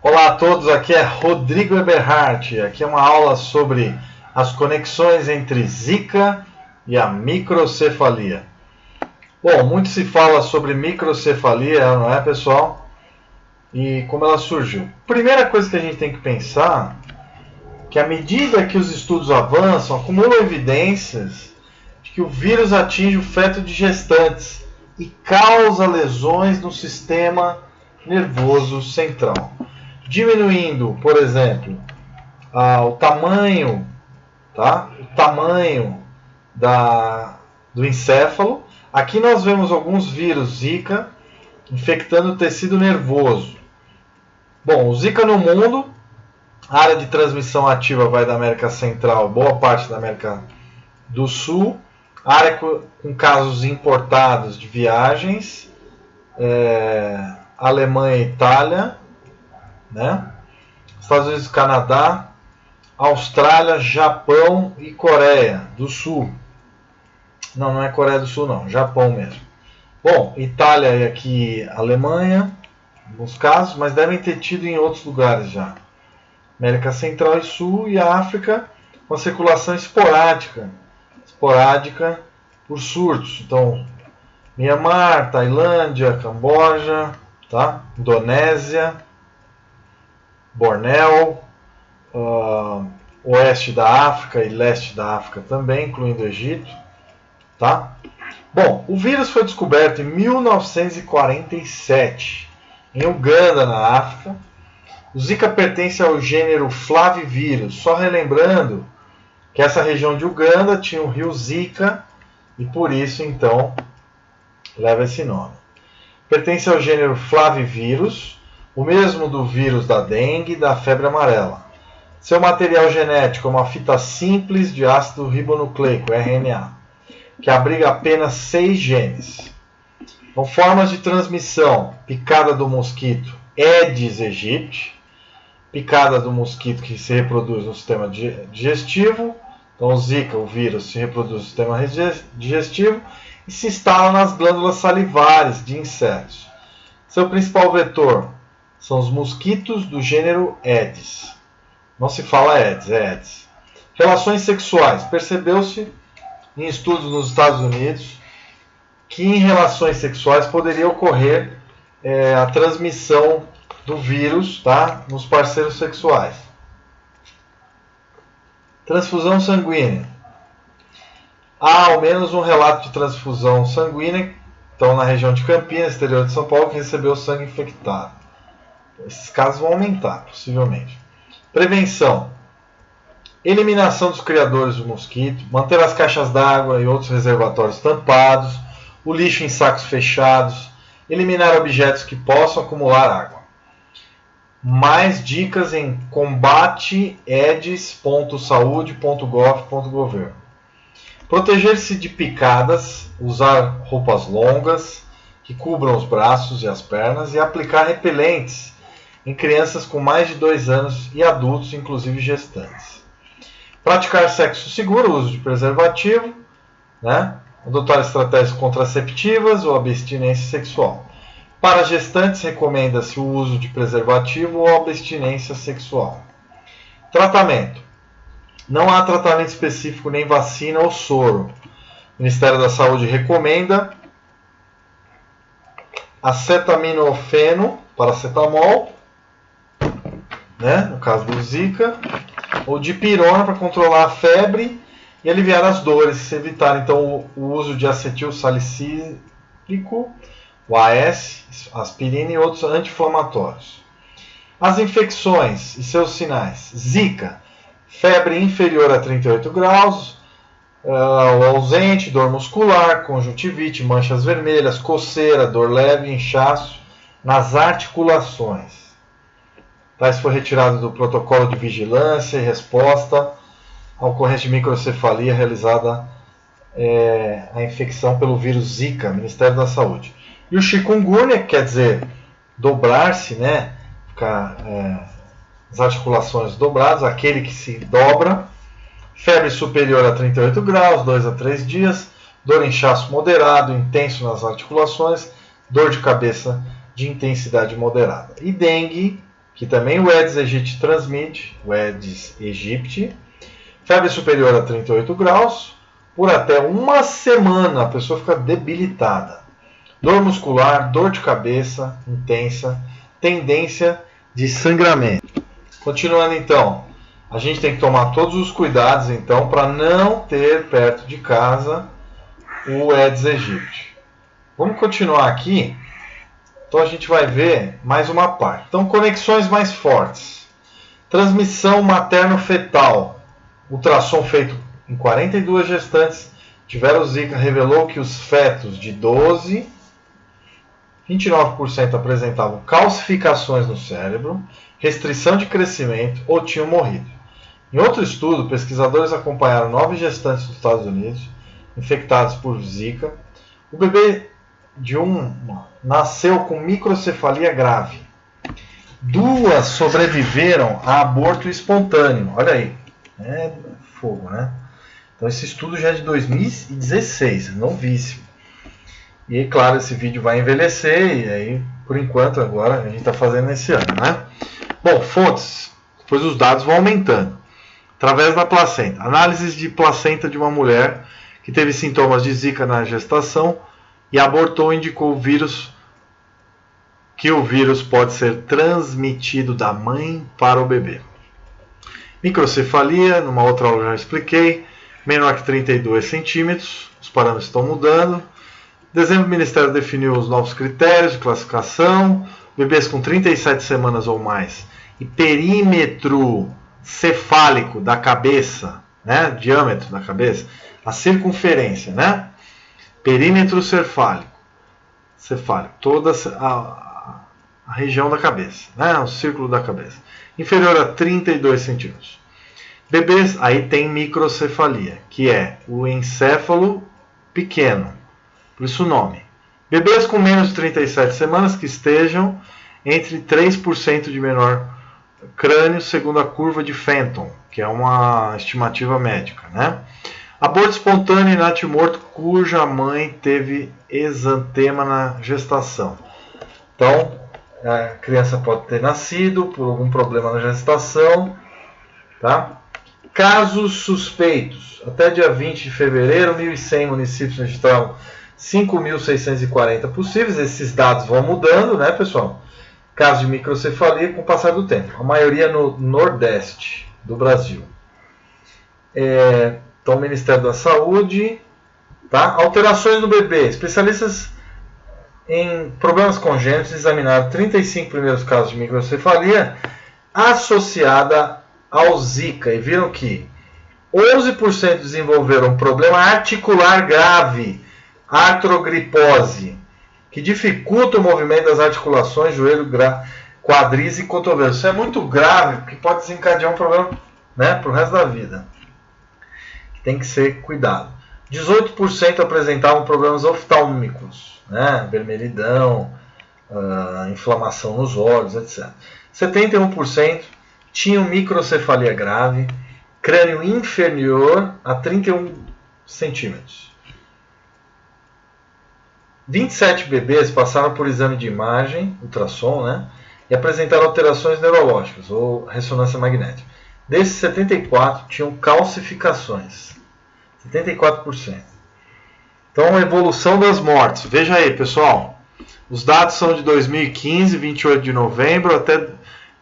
Olá a todos, aqui é Rodrigo Eberhardt. Aqui é uma aula sobre as conexões entre Zika e a microcefalia. Bom, muito se fala sobre microcefalia, não é, pessoal? E como ela surgiu. Primeira coisa que a gente tem que pensar é que à medida que os estudos avançam, acumulam evidências de que o vírus atinge o feto de gestantes e causa lesões no sistema nervoso central, diminuindo, por exemplo, o tamanho, tá? O tamanho do encéfalo. Aqui nós vemos alguns vírus Zika infectando o tecido nervoso. Bom, o Zika no mundo, a área de transmissão ativa vai da América Central, boa parte da América do Sul, área com casos importados de viagens, Alemanha e Itália, né? Estados Unidos e Canadá, Austrália, Japão e Coreia do Sul. Não é Coreia do Sul não, Japão mesmo. Bom, Itália e aqui Alemanha, em alguns casos, mas devem ter tido em outros lugares já. América Central e Sul e África, uma circulação esporádica por surtos. Então, Mianmar, Tailândia, Camboja, tá? Indonésia, Bornéu, oeste da África e leste da África também, incluindo o Egito, tá? Bom, o vírus foi descoberto em 1947 em Uganda, na África. O Zika pertence ao gênero Flavivirus, só relembrando que essa região de Uganda tinha o rio Zika e por isso então leva esse nome. Pertence ao gênero Flavivirus, o mesmo do vírus da dengue e da febre amarela. Seu material genético é uma fita simples de ácido ribonucleico, RNA, que abriga apenas 6 genes. Com formas de transmissão: picada do mosquito Aedes aegypti, picada do mosquito que se reproduz no sistema digestivo. Então, o Zika, o vírus, se reproduz no sistema digestivo e se instala nas glândulas salivares de insetos. Seu principal vetor são os mosquitos do gênero Aedes. Não se fala Aedes, é Aedes. Relações sexuais. Percebeu-se em estudos nos Estados Unidos que em relações sexuais poderia ocorrer a transmissão do vírus, tá, nos parceiros sexuais. Transfusão sanguínea. Há ao menos um relato de transfusão sanguínea, então na região de Campinas, exterior de São Paulo, que recebeu sangue infectado. Esses casos vão aumentar, possivelmente. Prevenção. Eliminação dos criadores do mosquito, manter as caixas d'água e outros reservatórios tampados, o lixo em sacos fechados, eliminar objetos que possam acumular água. Mais dicas em combateaedes.saude.gov.br. Proteger-se de picadas, usar roupas longas que cubram os braços e as pernas e aplicar repelentes em crianças com mais de 2 anos e adultos, inclusive gestantes. Praticar sexo seguro, uso de preservativo, né? Adotar estratégias contraceptivas ou abstinência sexual. Para gestantes, recomenda-se o uso de preservativo ou abstinência sexual. Tratamento. Não há tratamento específico, nem vacina ou soro. O Ministério da Saúde recomenda acetaminofeno, paracetamol, né, no caso do Zika, ou dipirona para controlar a febre e aliviar as dores, se evitar então o uso de acetil salicílico, o AS, aspirina e outros anti-inflamatórios. As infecções e seus sinais: Zika, febre inferior a 38 graus, ausente, dor muscular, conjuntivite, manchas vermelhas, coceira, dor leve, inchaço nas articulações. Isso foi retirado do protocolo de vigilância e resposta à ocorrência de microcefalia realizada a infecção pelo vírus Zika, Ministério da Saúde. E o chikungunya, quer dizer, dobrar-se, né? Ficar as articulações dobradas, aquele que se dobra, febre superior a 38 graus, 2 a 3 dias, dor em inchaço moderado, intenso nas articulações, dor de cabeça de intensidade moderada. E dengue, que também o Aedes aegypti transmite, o Aedes aegypti. Febre superior a 38 graus, por até uma semana a pessoa fica debilitada. Dor muscular, dor de cabeça intensa, tendência de sangramento. Continuando então, a gente tem que tomar todos os cuidados então para não ter perto de casa o Aedes aegypti. Vamos continuar aqui. Então a gente vai ver mais uma parte. Então, conexões mais fortes. Transmissão materno-fetal. Ultrassom feito em 42 gestantes tiveram Zika, revelou que os fetos de 12, 29% apresentavam calcificações no cérebro, restrição de crescimento ou tinham morrido. Em outro estudo, pesquisadores acompanharam 9 gestantes dos Estados Unidos infectados por Zika. O bebê de nasceu com microcefalia grave. 2 sobreviveram a aborto espontâneo. Olha aí. É fogo, né? Então esse estudo já é de 2016, novíssimo. E claro, esse vídeo vai envelhecer e aí, por enquanto, agora a gente está fazendo esse ano, né? Bom, fontes. Depois os dados vão aumentando. Através da placenta. Análises de placenta de uma mulher que teve sintomas de Zika na gestação e abortou indicou que o vírus pode ser transmitido da mãe para o bebê. Microcefalia, numa outra aula eu já expliquei, menor que 32 centímetros, os parâmetros estão mudando. Em dezembro, o Ministério definiu os novos critérios de classificação, bebês com 37 semanas ou mais e perímetro cefálico da cabeça, né, diâmetro da cabeça, a circunferência, né, perímetro cefálico, toda a região da cabeça, né, o círculo da cabeça, inferior a 32 centímetros. Bebês, aí tem microcefalia, que é o encéfalo pequeno, por isso o nome. Bebês com menos de 37 semanas que estejam entre 3% de menor crânio, segundo a curva de Fenton, que é uma estimativa médica, né? Aborto espontâneo em natimorto cuja mãe teve exantema na gestação. Então, a criança pode ter nascido por algum problema na gestação, tá? Casos suspeitos. Até dia 20 de fevereiro, 1.100 municípios registraram 5.640 possíveis. Esses dados vão mudando, né, pessoal? Casos de microcefalia com o passar do tempo. A maioria no Nordeste do Brasil. Então, o Ministério da Saúde. Tá? Alterações no bebê. Especialistas em problemas congênitos examinaram 35 primeiros casos de microcefalia associada ao Zika e viram que 11% desenvolveram problema articular grave, artrogripose, que dificulta o movimento das articulações, joelho, quadris e cotovelo. Isso é muito grave, porque pode desencadear um problema, né, para o resto da vida. Tem que ser cuidado. 18% apresentavam problemas oftálmicos, né, vermelhidão, inflamação nos olhos, etc. 71% tinham microcefalia grave, crânio inferior a 31 centímetros. 27 bebês passaram por exame de imagem, ultrassom, né, e apresentaram alterações neurológicas ou ressonância magnética. Desses, 74 tinham calcificações. 74%. Então, evolução das mortes. Veja aí, pessoal. Os dados são de 2015, 28 de novembro, até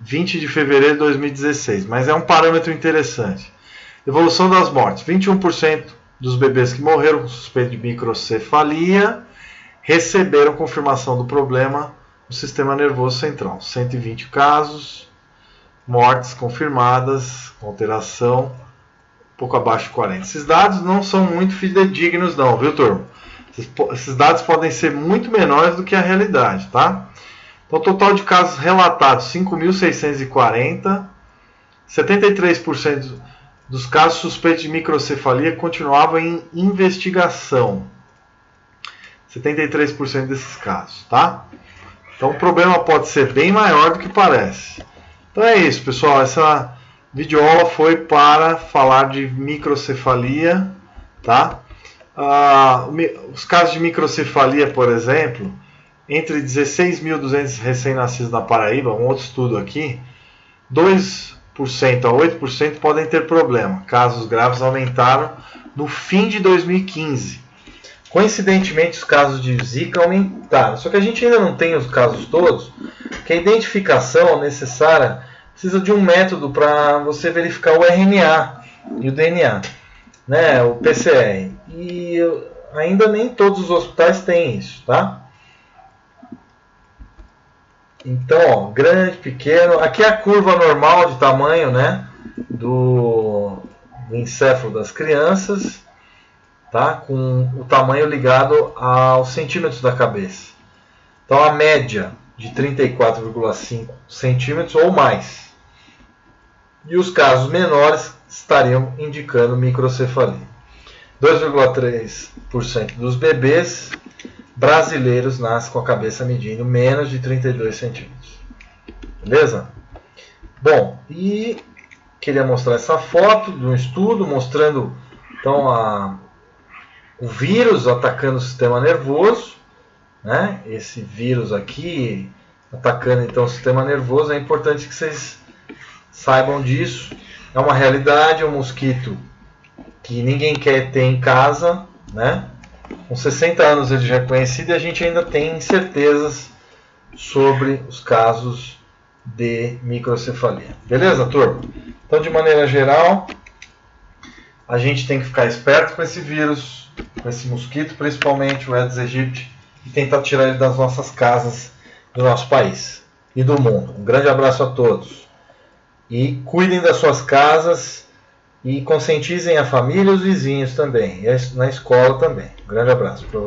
20 de fevereiro de 2016. Mas é um parâmetro interessante. Evolução das mortes. 21% dos bebês que morreram com suspeita de microcefalia receberam confirmação do problema no sistema nervoso central. 120 casos, mortes confirmadas, com alteração pouco abaixo de 40. Esses dados não são muito fidedignos não, viu, turma? Esses dados podem ser muito menores do que a realidade, tá? Então, o total de casos relatados, 5.640. 73% dos casos suspeitos de microcefalia continuavam em investigação. 73% desses casos, tá? Então, o problema pode ser bem maior do que parece. Então, é isso, pessoal. Essa videoaula foi para falar de microcefalia, tá? Os casos de microcefalia, por exemplo, entre 16.200 recém-nascidos na Paraíba, um outro estudo aqui, 2% a 8% podem ter problema. Casos graves aumentaram no fim de 2015. Coincidentemente, os casos de Zika aumentaram. Só que a gente ainda não tem os casos todos, que a identificação necessária precisa de um método para você verificar o RNA e o DNA, né, o PCR. E ainda nem todos os hospitais têm isso, tá? Então, ó, grande, pequeno. Aqui é a curva normal de tamanho, né, do encéfalo das crianças, tá? Com o tamanho ligado aos centímetros da cabeça. Então, a média de 34,5 centímetros ou mais. E os casos menores estariam indicando microcefalia. 2,3% dos bebês brasileiros nascem com a cabeça medindo menos de 32 centímetros. Beleza? Bom, e queria mostrar essa foto de um estudo mostrando então o vírus atacando o sistema nervoso, né? Esse vírus aqui atacando então o sistema nervoso, é importante que vocês saibam disso. É uma realidade, um mosquito que ninguém quer ter em casa, né? Com 60 anos ele já é conhecido e a gente ainda tem incertezas sobre os casos de microcefalia. Beleza, turma? Então, de maneira geral, a gente tem que ficar esperto com esse vírus, com esse mosquito, principalmente o Aedes aegypti, e tentar tirar ele das nossas casas, do nosso país e do mundo. Um grande abraço a todos. E cuidem das suas casas e conscientizem a família e os vizinhos também, e na escola também. Um grande abraço para vocês.